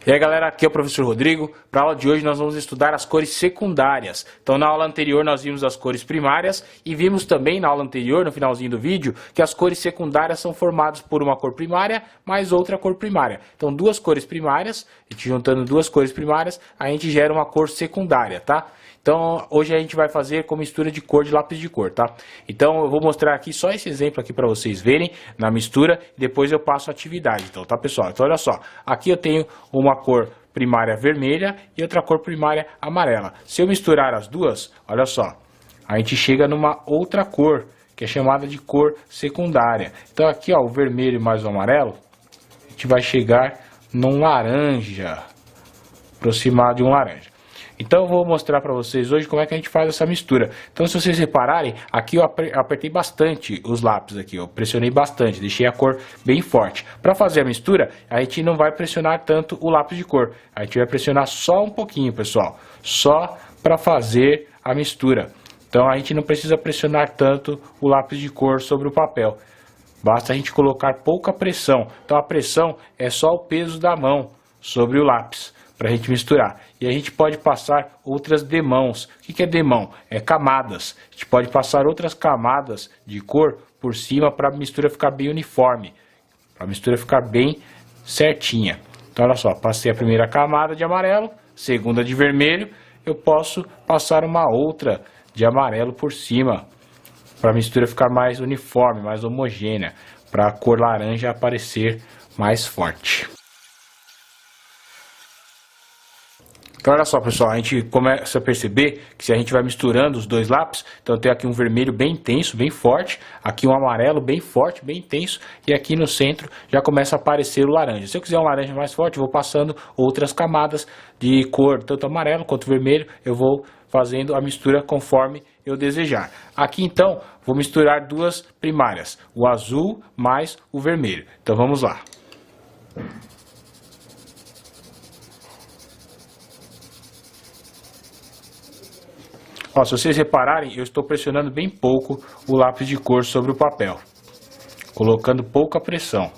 E aí galera, aqui é o professor Rodrigo. Para a aula de hoje nós vamos estudar as cores secundárias. Então na aula anterior nós vimos as cores primárias e vimos também na aula anterior, no finalzinho do vídeo, que as cores secundárias são formadas por uma cor primária mais outra cor primária. Então duas cores primárias, a gente juntando duas cores primárias, a gente gera uma cor secundária, tá? Então hoje a gente vai fazer com mistura de cor de lápis de cor, tá? Então eu vou mostrar aqui só esse exemplo aqui para vocês verem na mistura e depois eu passo a atividade, então, tá pessoal? Então olha só, aqui eu tenho uma cor primária vermelha e outra cor primária amarela. Se eu misturar as duas, olha só, a gente chega numa outra cor, que é chamada de cor secundária. Então aqui ó, o vermelho mais o amarelo, a gente vai chegar num laranja, aproximado de um laranja. Então eu vou mostrar para vocês hoje como é que a gente faz essa mistura. Então se vocês repararem, aqui eu apertei bastante os lápis aqui, eu pressionei bastante, deixei a cor bem forte. Para fazer a mistura, a gente não vai pressionar tanto o lápis de cor, a gente vai pressionar só um pouquinho, pessoal, só para fazer a mistura. Então a gente não precisa pressionar tanto o lápis de cor sobre o papel, basta a gente colocar pouca pressão. Então a pressão é só o peso da mão sobre o lápis, para a gente misturar. E a gente pode passar outras demãos. O que é demão? É camadas. A gente pode passar outras camadas de cor por cima para a mistura ficar bem uniforme, para a mistura ficar bem certinha. Então olha só, passei a primeira camada de amarelo, segunda de vermelho, eu posso passar uma outra de amarelo por cima, para a mistura ficar mais uniforme, mais homogênea, para a cor laranja aparecer mais forte. Então olha só pessoal, a gente começa a perceber que se a gente vai misturando os dois lápis, então eu tenho aqui um vermelho bem intenso, bem forte, aqui um amarelo bem forte, bem intenso, e aqui no centro já começa a aparecer o laranja. Se eu quiser um laranja mais forte, eu vou passando outras camadas de cor, tanto amarelo quanto vermelho, eu vou fazendo a mistura conforme eu desejar. Aqui então, vou misturar duas primárias, o azul mais o vermelho. Então vamos lá. Ó, se vocês repararem, eu estou pressionando bem pouco o lápis de cor sobre o papel, colocando pouca pressão.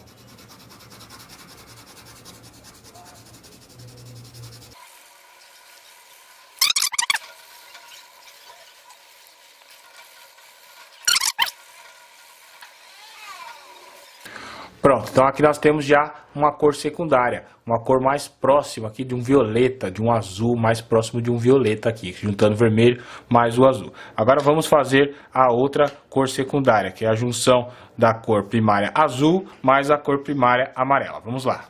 Pronto, então aqui nós temos já uma cor secundária, uma cor mais próxima aqui de um violeta, de um azul mais próximo de um violeta aqui, juntando o vermelho mais o azul. Agora vamos fazer a outra cor secundária, que é a junção da cor primária azul mais a cor primária amarela. Vamos lá.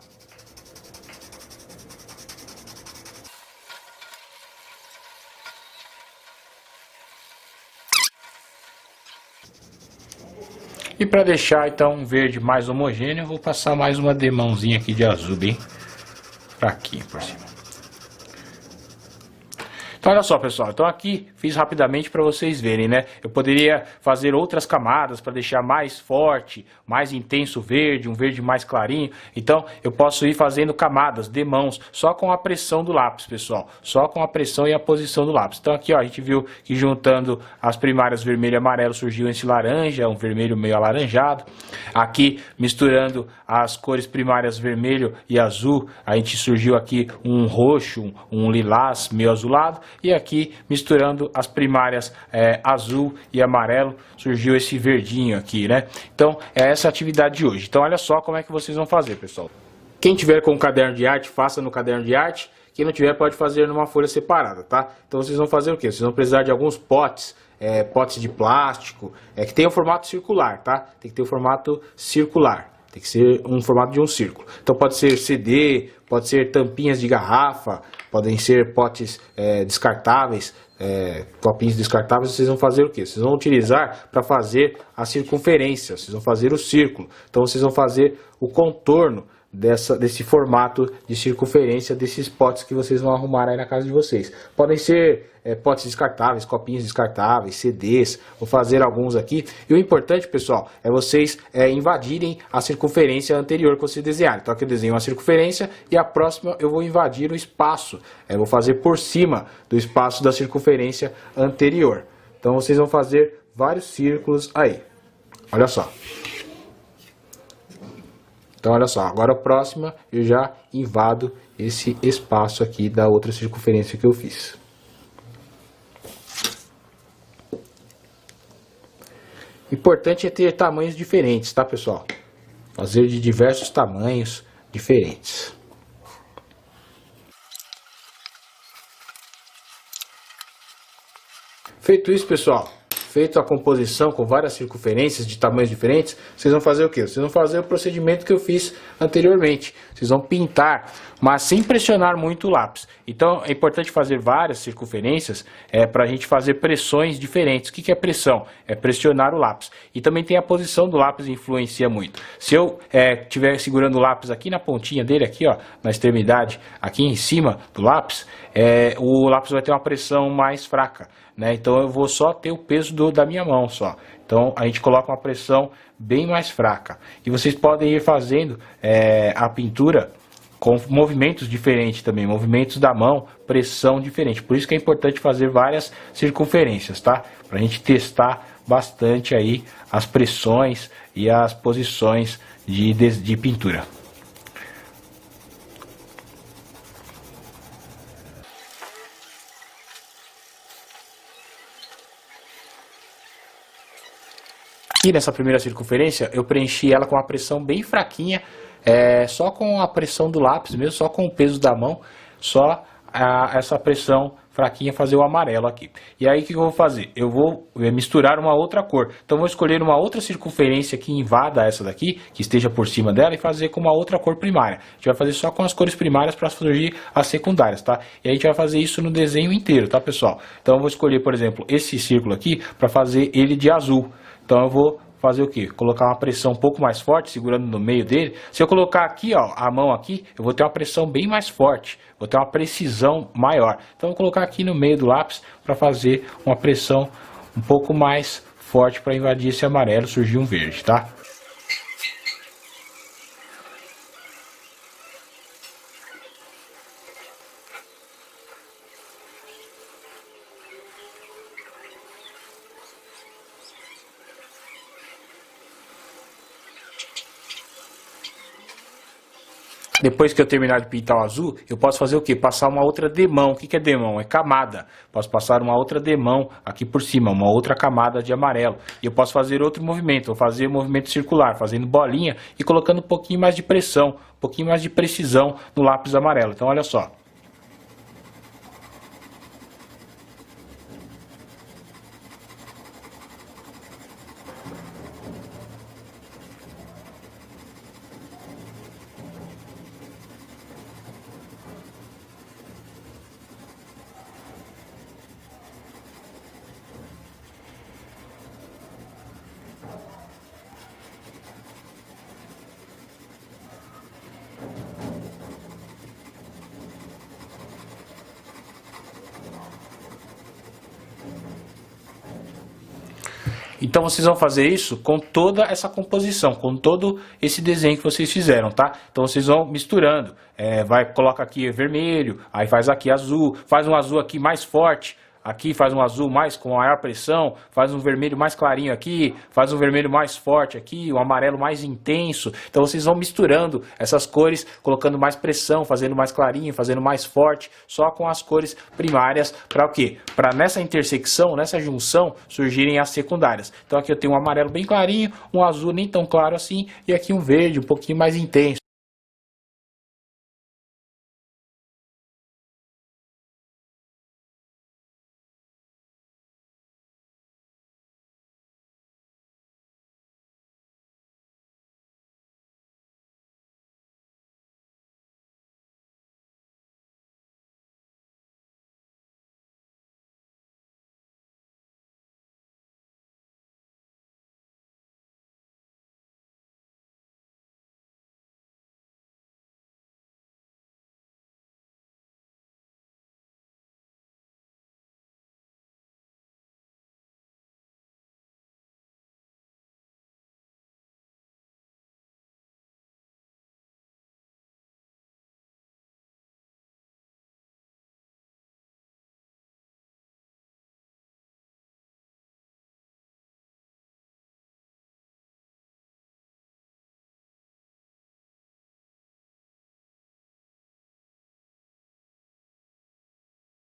E para deixar então um verde mais homogêneo, eu vou passar mais uma demãozinha aqui de azul bem fraquinho por cima. Então olha só pessoal, então aqui fiz rapidamente para vocês verem, né? Eu poderia fazer outras camadas para deixar mais forte, mais intenso o verde, um verde mais clarinho. Então eu posso ir fazendo camadas, demãos, só com a pressão do lápis, pessoal. Só com a pressão e a posição do lápis. Então aqui ó, a gente viu que juntando as primárias vermelho e amarelo surgiu esse laranja, um vermelho meio alaranjado. Aqui misturando as cores primárias vermelho e azul, a gente surgiu aqui um roxo, um lilás meio azulado. E aqui, misturando as primárias azul e amarelo, surgiu esse verdinho aqui, né? Então, é essa a atividade de hoje. Então, olha só como é que vocês vão fazer, pessoal. Quem tiver com um caderno de arte, faça no caderno de arte. Quem não tiver, pode fazer numa folha separada, tá? Então, vocês vão fazer o quê? Vocês vão precisar de alguns potes, potes de plástico, que tem o formato circular, tá? Tem que ter o formato circular. Tem que ser um formato de um círculo. Então pode ser CD, pode ser tampinhas de garrafa, podem ser potes descartáveis, copinhos descartáveis. Vocês vão fazer o quê? Vocês vão utilizar para fazer a circunferência, vocês vão fazer o círculo. Então vocês vão fazer o contorno desse formato de circunferência desses potes que vocês vão arrumar aí na casa de vocês. Podem ser potes descartáveis, copinhos descartáveis, CDs, vou fazer alguns aqui. E o importante, pessoal, é vocês invadirem a circunferência anterior que vocês desenharem. Então aqui eu desenho uma circunferência e a próxima eu vou invadir o espaço. Vou fazer por cima do espaço da circunferência anterior. Então vocês vão fazer vários círculos aí. Olha só. Então olha só, agora a próxima eu já invado esse espaço aqui da outra circunferência que eu fiz. Importante é ter tamanhos diferentes, tá, pessoal? Fazer de diversos tamanhos diferentes. Feito isso, pessoal, feito a composição com várias circunferências de tamanhos diferentes, vocês vão fazer o quê? Vocês vão fazer o procedimento que eu fiz anteriormente. Vocês vão pintar, mas sem pressionar muito o lápis. Então é importante fazer várias circunferências para a gente fazer pressões diferentes. O que é pressão? É pressionar o lápis. E também tem a posição do lápis que influencia muito. Se eu estiver segurando o lápis aqui na pontinha dele, aqui ó, na extremidade, aqui em cima do lápis, o lápis vai ter uma pressão mais fraca. Então eu vou só ter o peso da minha mão só. Então a gente coloca uma pressão bem mais fraca. E vocês podem ir fazendo a pintura com movimentos diferentes também, movimentos da mão, pressão diferente. Por isso que é importante fazer várias circunferências, tá? Para a gente testar bastante aí as pressões e as posições de pintura. Aqui nessa primeira circunferência eu preenchi ela com uma pressão bem fraquinha, só com a pressão do lápis mesmo, só com o peso da mão, só essa pressão fraquinha fazer o amarelo aqui. E aí o que eu vou fazer? Eu vou misturar uma outra cor. Então vou escolher uma outra circunferência que invada essa daqui, que esteja por cima dela, e fazer com uma outra cor primária. A gente vai fazer só com as cores primárias para surgir as secundárias, tá? E a gente vai fazer isso no desenho inteiro, tá, pessoal? Então eu vou escolher, por exemplo, esse círculo aqui para fazer ele de azul. Então eu vou fazer o que? Colocar uma pressão um pouco mais forte, segurando no meio dele. Se eu colocar aqui, ó, a mão aqui, eu vou ter uma pressão bem mais forte, vou ter uma precisão maior. Então eu vou colocar aqui no meio do lápis para fazer uma pressão um pouco mais forte para invadir esse amarelo, surgir um verde, tá? Depois que eu terminar de pintar o azul, eu posso fazer o quê? Passar uma outra demão. O que é demão? É camada. Posso passar uma outra demão aqui por cima, uma outra camada de amarelo. E eu posso fazer outro movimento, vou fazer movimento circular, fazendo bolinha e colocando um pouquinho mais de pressão, um pouquinho mais de precisão no lápis amarelo. Então olha só. Então vocês vão fazer isso com toda essa composição, com todo esse desenho que vocês fizeram, tá? Então vocês vão misturando, coloca aqui vermelho, aí faz aqui azul, faz um azul aqui mais forte, aqui faz um azul mais com maior pressão, faz um vermelho mais clarinho aqui, faz um vermelho mais forte aqui, um amarelo mais intenso. Então vocês vão misturando essas cores, colocando mais pressão, fazendo mais clarinho, fazendo mais forte, só com as cores primárias, para o quê? Para nessa intersecção, nessa junção, surgirem as secundárias. Então aqui eu tenho um amarelo bem clarinho, um azul nem tão claro assim, e aqui um verde um pouquinho mais intenso.